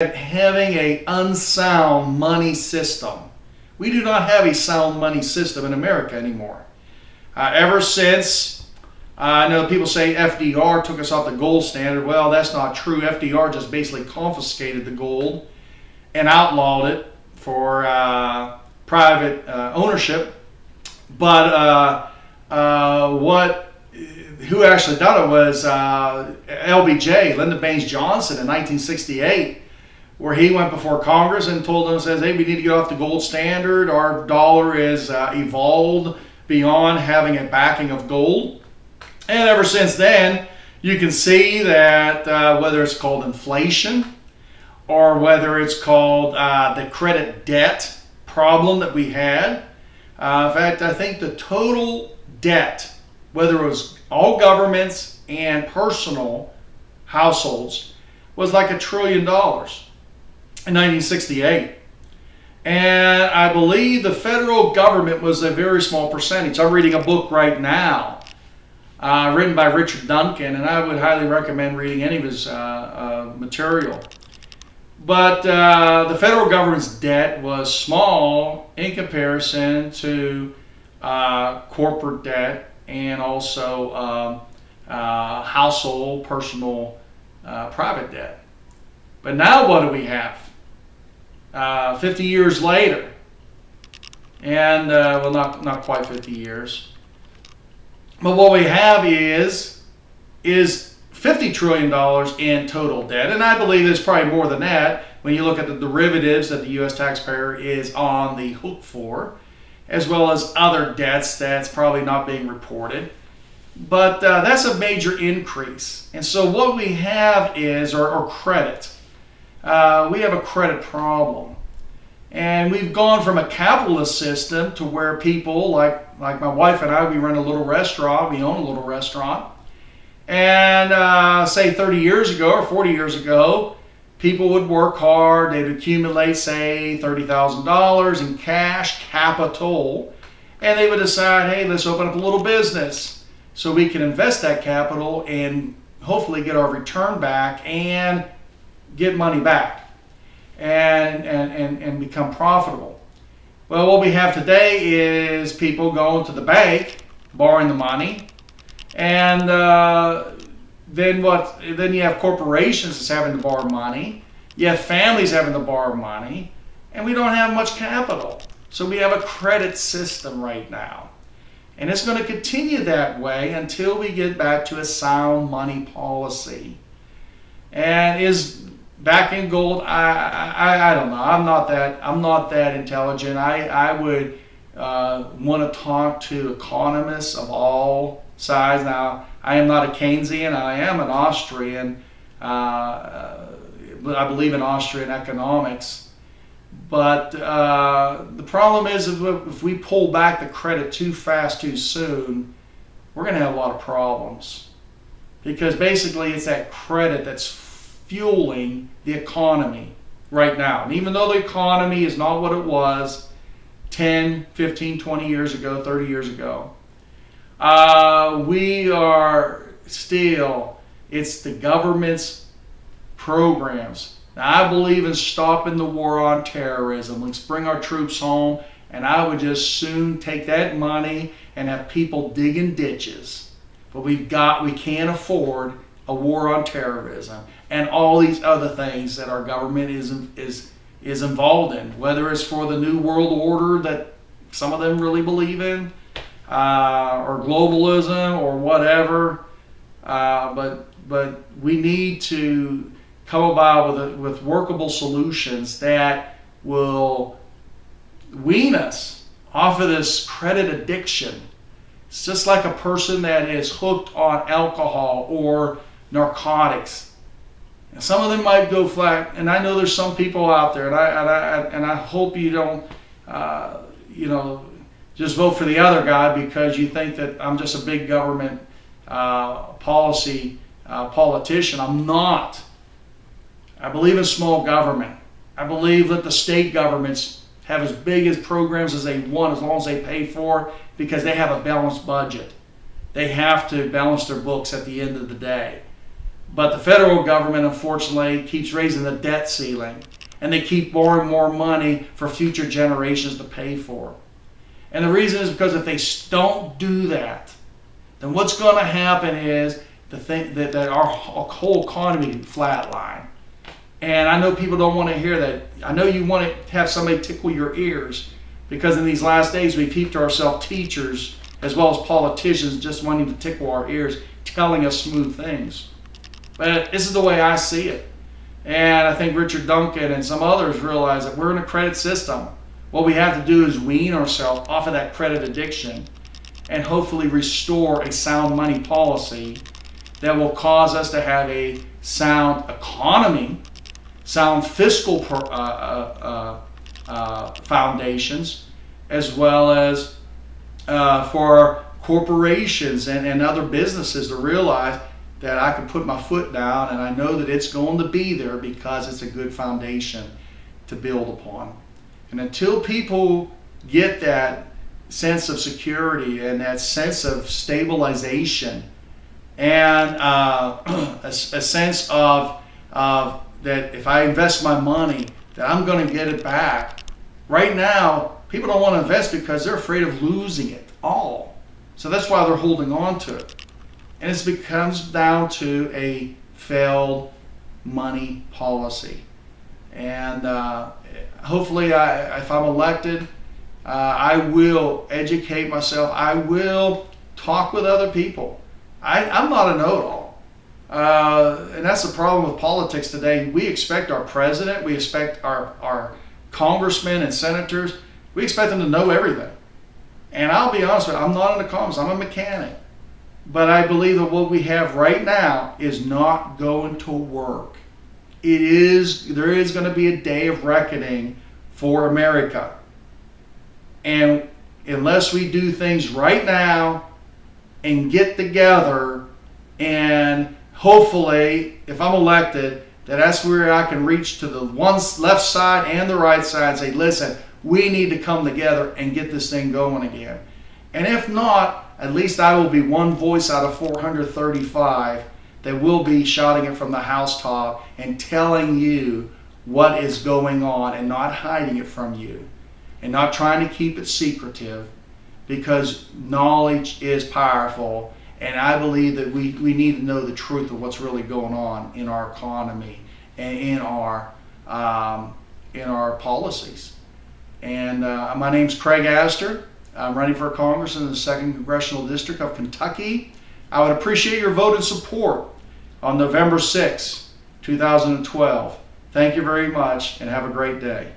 having a unsound money system. We do not have a sound money system in America anymore. Ever since, I know people say FDR took us off the gold standard. Well, that's not true. FDR just basically confiscated the gold and outlawed it for private ownership. But who actually done it was LBJ, Lyndon Baines Johnson, in 1968, where he went before Congress and told them, says, hey, we need to get off the gold standard. Our dollar is evolved beyond having a backing of gold. And ever since then, you can see that whether it's called inflation or whether it's called the credit debt problem that we had. In fact, I think the total debt, whether it was all governments and personal households, was like $1 trillion in 1968. And I believe the federal government was a very small percentage. I'm reading a book right now written by Richard Duncan, and I would highly recommend reading any of his material. But the federal government's debt was small in comparison to corporate debt and also household, personal, private debt. But now what do we have? 50 years later, and well, not quite 50 years, but what we have is $50 trillion in total debt, and I believe it's probably more than that when you look at the derivatives that the U.S. taxpayer is on the hook for, as well as other debts that's probably not being reported. But that's a major increase. And so what we have is, or credit. We have a credit problem. And we've gone from a capitalist system to where people, like my wife and I, we run a little restaurant, we own a little restaurant. And say 30 years ago or 40 years ago, people would work hard, they'd accumulate, say, $30,000 in cash capital, and they would decide, hey, let's open up a little business so we can invest that capital and hopefully get our return back and get money back and become profitable. Well, what we have today is people going to the bank, borrowing the money, and then you have corporations that's having to borrow money. You have families having to borrow money, and we don't have much capital. So we have a credit system right now. And it's going to continue that way until we get back to a sound money policy. And is backing gold? I don't know. I'm not that intelligent. I would want to talk to economists of all sides. Now, I am not a Keynesian. I am an Austrian. I believe in Austrian economics. But the problem is if we pull back the credit too fast, too soon, we're going to have a lot of problems. Because basically it's that credit that's fueling the economy right now. And even though the economy is not what it was 10, 15, 20 years ago, 30 years ago, we are still, it's the government's programs. Now, I believe in stopping the war on terrorism. Let's bring our troops home, and I would just soon take that money and have people digging ditches. But we can't afford a war on terrorism and all these other things that our government is involved in, whether it's for the New World Order that some of them really believe in, or globalism or whatever. But we need to come about with workable solutions that will wean us off of this credit addiction. It's just like a person that is hooked on alcohol or narcotics. And some of them might go flat, and I know there's some people out there, and I hope you don't, just vote for the other guy because you think that I'm just a big government policy politician. I'm not. I believe in small government. I believe that the state governments have as big as programs as they want as long as they pay for it because they have a balanced budget. They have to balance their books at the end of the day. But the federal government, unfortunately, keeps raising the debt ceiling. And they keep borrowing more money for future generations to pay for. And the reason is because if they don't do that, then what's going to happen is that our whole economy flatline. And I know people don't want to hear that. I know you want to have somebody tickle your ears, because in these last days we've heaped ourselves teachers as well as politicians just wanting to tickle our ears, telling us smooth things. But this is the way I see it. And I think Richard Duncan and some others realize that we're in a credit system. What we have to do is wean ourselves off of that credit addiction and hopefully restore a sound money policy that will cause us to have a sound economy, sound fiscal foundations, as well as for corporations and other businesses to realize that I can put my foot down and I know that it's going to be there because it's a good foundation to build upon. And until people get that sense of security and that sense of stabilization and a sense of that if I invest my money, that I'm going to get it back. Right now, people don't want to invest because they're afraid of losing it all. So that's why they're holding on to it. And it becomes down to a failed money policy. And hopefully, if I'm elected, I will educate myself. I will talk with other people. I'm not a know-it-all. And that's the problem with politics today. We expect our president, we expect our congressmen and senators, we expect them to know everything. And I'll be honest with you, I'm not an economist, I'm a mechanic. But I believe that what we have right now is not going to work. There is going to be a day of reckoning for America. And unless we do things right now and get together, and hopefully, if I'm elected, that's where I can reach to the one left side and the right side and say, listen, we need to come together and get this thing going again. And if not, at least I will be one voice out of 435 that will be shouting it from the housetop and telling you what is going on and not hiding it from you and not trying to keep it secretive, because knowledge is powerful. And I believe that we need to know the truth of what's really going on in our economy and in our policies. And my name's Craig Astor. I'm running for Congress in the 2nd Congressional District of Kentucky. I would appreciate your vote and support on November 6, 2012. Thank you very much and have a great day.